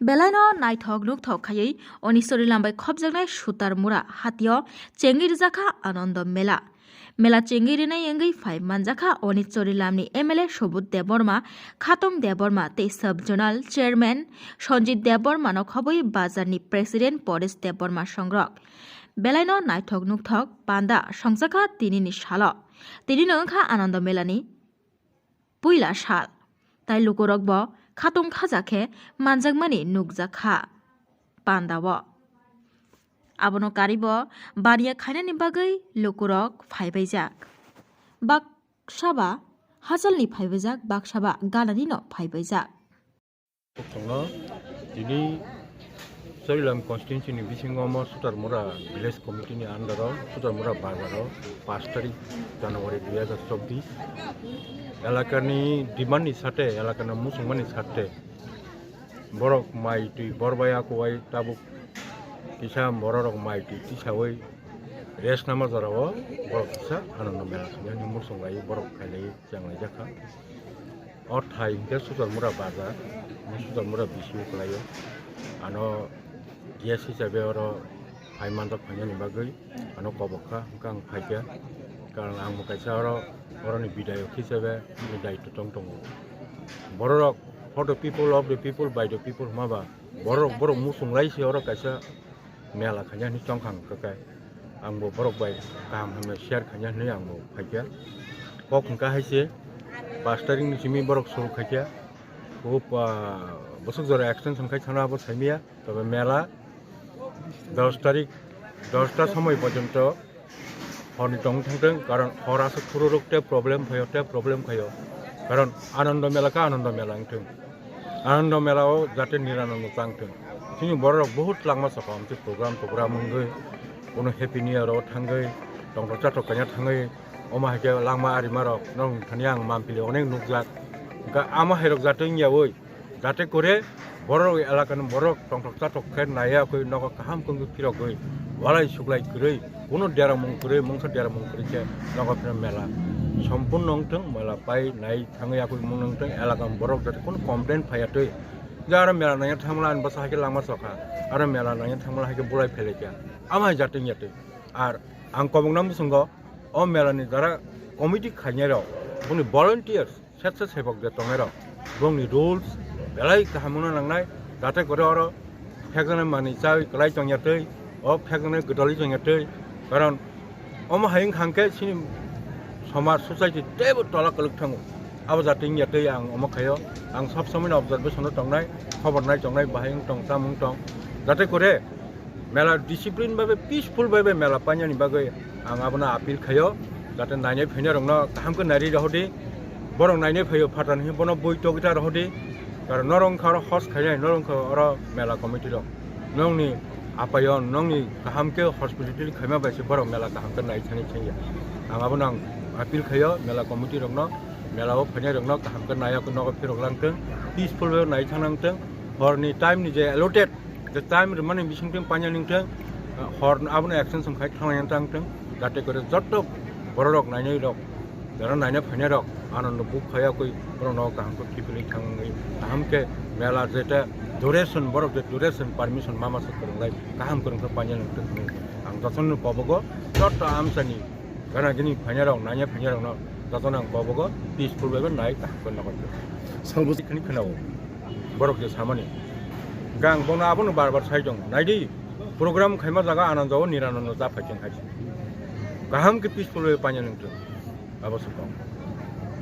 Belaino naithok nukthok khayei onisori lambai khobjaknai sutar mura hatio chengir jakha Anando Mela. Mela chengirina yengai phai manjakha onisori lamni MLA Sobut Deborma Khatong Deborma te sub-zonal chairman Sanjit Deborma no khoboi bazarni president Boris Deborma songrok. Belaino naithok nukthok panda songjakha tinini salo. Tinini wngkha Anando Melani puila sal. Tai lukurok bo Khatong khajakhe manjakmani nukjakha pandawo. Abono karibo bariya khainani bagai lukurok phaibaijak. Baksaba hajalni phaibaijak baksaba ganani no phaibaijak. Ini Sarilam constituency ni bisingo mo Sutar Mura village committee ni andaro Sutar Mura bazaro 5 tarik Januari 2024 elakani demand ni sate elakana musungman ni sate borok mai tu borbaya ko wai tabuk kisa borok mai tu tisawai res nama jarawo borok kisa Anando Mela ni musungai borok khalai jangai jaka or thai ke Sutar Mura bazar Sutar Mura bisiu kalayo ano yes hisabe oro paimantok phanyani bagai ano kobokha kang phaikya karon ang mukaisa oro ni bidayok hisabe ni daitto tong borok for the people of the people by the people maba borok musunglai se oro kaisa mela khanyani chongkhang kakai angbo borok bai kam hame share khanyani angbo phaikya kokungka haise pastoring ni simi borok suru khaikya খুব বছর জোরে extension খাই থানা আবার সাইমিয়া তবে মেলা 10 তারিখ 10টার সময় পর্যন্ত হরনি টং থাকতেন কারণ হর আছে খুরোরকতে প্রবলেম খাইও কারণ আনন্দ মেলাকে আনন্দ মেলা আংথों আনন্দ মেলাও যাতে নিরানন্দ চাংथों जोंनि बर' बहुत लांमा सका मोनसे प्रग्राम मोनगै कोनो हेपि निउ इयाराव थांगै दंथ' जाथ'खाया थाङै अमाहायके लांमा आरिमारक नों थानि आं मामपिलि अनेक नुकजाक ama herok jate nyawoy jate kore borok elakani borok tongtok chatok khe naya koi nogo kaham kongku pirogoi walai suklai kurei kono dera mong kurei mongsa dera mong kurei ke nogo pira mela সম্পূর্ণ নংথং mela pai nai thangai akoi mong nongthong elakam borok jate kono complain phayatoi jara mela naya thangla an basa hake langma sokha ara mela naya thangla hake bulai phelekya ama jate nyate ar ang kobongnam busungo o mela ni jara committee khainero boni volunteers सेट सेबक दे तंगेरो गंनि rules बेलाय काहामुना नांनाय जाते करे अरो फेगने मानि चाय कलाय चंयातै अ फेगने गदलि चंयातै कारण अम हायिं खांके सिनि समाज सोसाइटी टेबो तला कलक थांगो आबो जाते यातै आं अम खायो आं सब समय ऑब्जर्वेशन तंगनाय खबर नाय चंगनाय बाहायिं तंग तामुं तंग जाते करे मेला डिसिप्लिन बाबे पीसफुल बाबे मेला पान्यानि बागै आं आबोना आपिल खायो जाते नायनाय फैनाय रंनो काहामको नारि रहदि borong naine phayo phatan hi bono boito gita rohdi kar norong khar hos khainai norong kho oro mela committee ro nongni apayon nongni kahamke hospitality khaima baise borong mela kahamke nai thani chaya angabo nang apil khayo mela committee rongno mela o phainai rongno kahamke naya ko nogo phirok langteng peaceful way nai thanangteng horni time ni je allotted the time mane bisingteng panya ningteng hor abone action samkhai thangai tangteng jate kore jotto borok nainai rok যারা নাইনে ফাইনে rock আনন্দ বুক খায়া কই বরং knock কাহামকে কিপলি থাঙ্গই কাহামকে মেলা যেটা duration বরক যে duration permission মামা সব করলাই কাহাম করংকে পাঞ্জা নক থাঙ্গই আং দसन কবগো চট আমসানি গানা গনি ফাইনে রক নাইনে ফাইনে রক দसन আং কবগো পিসফুল ভাবে নাই কাহামকে নক সালবো খানি খানাও বরক যে সামানি গাং বনা আবনো বারবার সাইজং নাইদি প্রোগ্রাম খাইমা জায়গা আনন্দও নিরানন্দ জাফাইছেন হাইছে কাহামকে পিসফুল ভাবে পাঞ্জা knock abasukam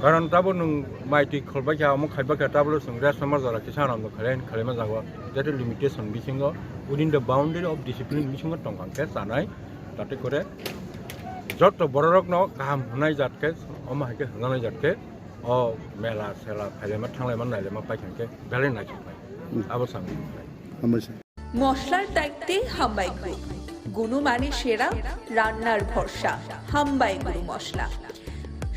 karon tabo nung maiti kholba kya mo khaiba kya tabo sung res samar jara kisan am khalema jagwa that limitation bisingo within the boundary of discipline bisingo tongkang ke sanai tate kore jotto bororok no kaham hunai jatke oma hake hunai jatke o mela sela khalema thanglema nailema paikhanke bele nai chpai abasang মশলার দায়িত্বে হাম্বাই group গুণমানে সেরা রান্নার ভরসা হাম্বাই গুরু মশলা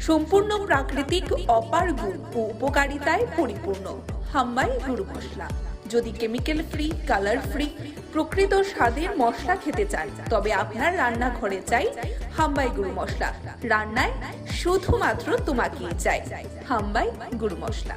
সম্পূর্ণ প্রাকৃতিক অপার গুণ ও উপকারিতায় পরিপূর্ণ হাম্বাই গুরু মশলা যদি কেমিক্যাল ফ্রি কালার ফ্রি প্রকৃত স্বাদের মশলা খেতে চান তবে আপনার রান্নাঘরে চাই হাম্বাই গুরু মশলা রান্নায় শুধুমাত্র তোমাকেই চাই হাম্বাই গুরু মশলা